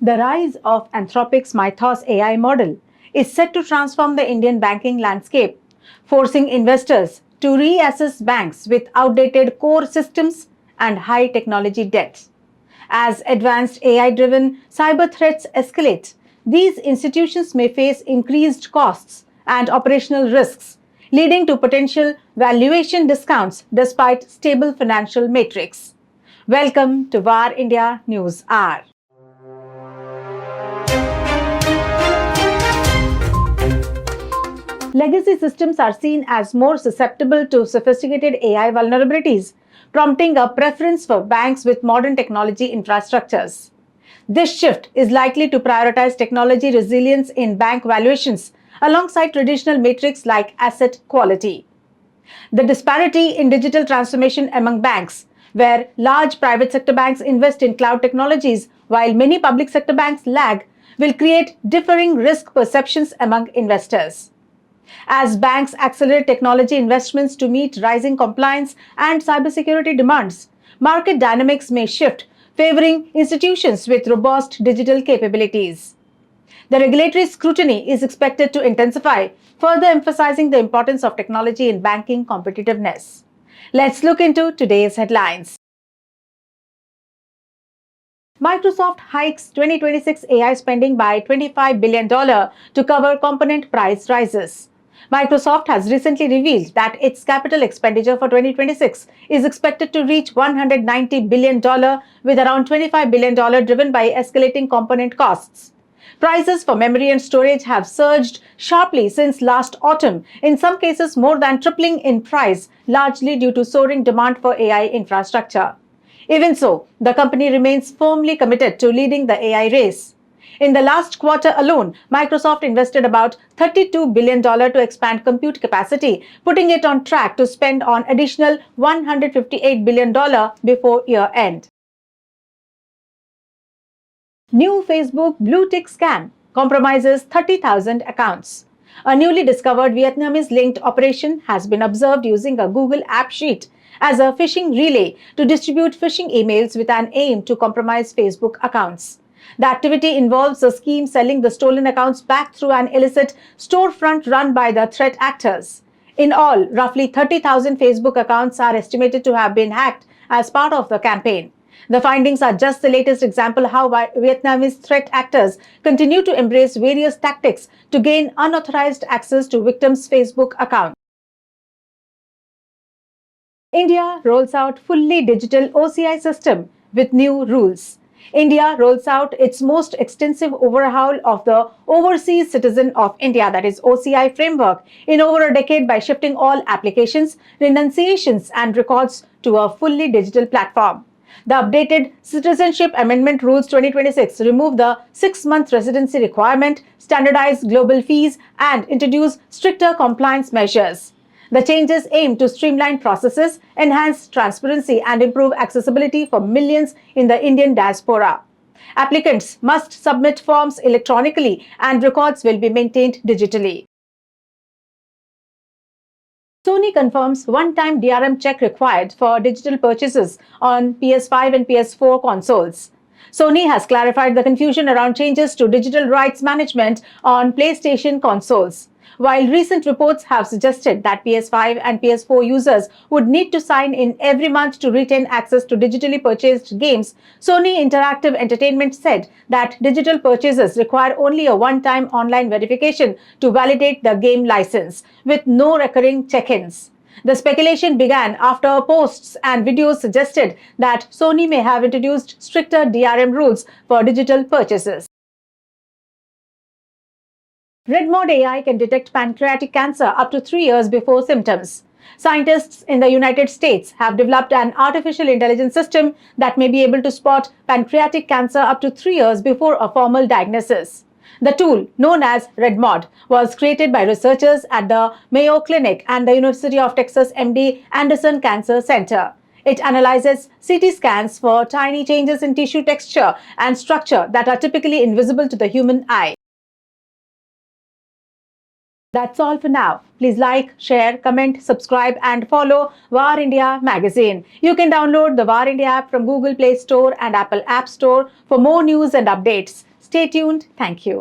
The rise of Anthropic's Mythos AI model is set to transform the Indian banking landscape, forcing investors to reassess banks with outdated core systems and high technology debt. As advanced AI-driven cyber threats escalate, these institutions may face increased costs and operational risks, leading to potential valuation discounts despite stable financial metrics. Welcome to VAR India News Hour. Legacy systems are seen as more susceptible to sophisticated AI vulnerabilities, prompting a preference for banks with modern technology infrastructures. This shift is likely to prioritize technology resilience in bank valuations alongside traditional metrics like asset quality. The disparity in digital transformation among banks, where large private sector banks invest in cloud technologies while many public sector banks lag, will create differing risk perceptions among investors. As banks accelerate technology investments to meet rising compliance and cybersecurity demands, market dynamics may shift, favoring institutions with robust digital capabilities. The regulatory scrutiny is expected to intensify, further emphasizing the importance of technology in banking competitiveness. Let's look into today's headlines. Microsoft hikes 2026 AI spending by $25 billion to cover component price rises. Microsoft has recently revealed that its capital expenditure for 2026 is expected to reach $190 billion, with around $25 billion driven by escalating component costs. Prices for memory and storage have surged sharply since last autumn, in some cases more than tripling in price, largely due to soaring demand for AI infrastructure. Even so, the company remains firmly committed to leading the AI race. In the last quarter alone, Microsoft invested about $32 billion to expand compute capacity, putting it on track to spend an additional $158 billion before year-end. New Facebook blue tick scam compromises 30,000 accounts. A newly discovered Vietnamese-linked operation has been observed using a Google app sheet as a phishing relay to distribute phishing emails with an aim to compromise Facebook accounts. The activity involves a scheme selling the stolen accounts back through an illicit storefront run by the threat actors. In all, roughly 30,000 Facebook accounts are estimated to have been hacked as part of the campaign. The findings are just the latest example how Vietnamese threat actors continue to embrace various tactics to gain unauthorized access to victims' Facebook accounts. India rolls out fully digital OCI system with new rules. India rolls out its most extensive overhaul of the Overseas Citizen of India, that is OCI framework, in over a decade by shifting all applications, renunciations and records to a fully digital platform. The updated Citizenship Amendment Rules 2026 remove the 6-month residency requirement, standardize global fees, and introduce stricter compliance measures. The changes aim to streamline processes, enhance transparency, and improve accessibility for millions in the Indian diaspora. Applicants must submit forms electronically, and records will be maintained digitally. Sony confirms one-time DRM check required for digital purchases on PS5 and PS4 consoles. Sony has clarified the confusion around changes to digital rights management on PlayStation consoles. While recent reports have suggested that PS5 and PS4 users would need to sign in every month to retain access to digitally purchased games, Sony Interactive Entertainment said that digital purchases require only a one-time online verification to validate the game license, with no recurring check-ins. The speculation began after posts and videos suggested that Sony may have introduced stricter DRM rules for digital purchases. RedMod AI can detect pancreatic cancer up to 3 years before symptoms. Scientists in the United States have developed an artificial intelligence system that may be able to spot pancreatic cancer up to 3 years before a formal diagnosis. The tool, known as RedMod, was created by researchers at the Mayo Clinic and the University of Texas MD Anderson Cancer Center. It analyzes CT scans for tiny changes in tissue texture and structure that are typically invisible to the human eye. That's all for now. Please like, share, comment, subscribe and follow VAR India magazine. You can download the VAR India app from Google Play Store and Apple App Store for more news and updates. Stay tuned. Thank you.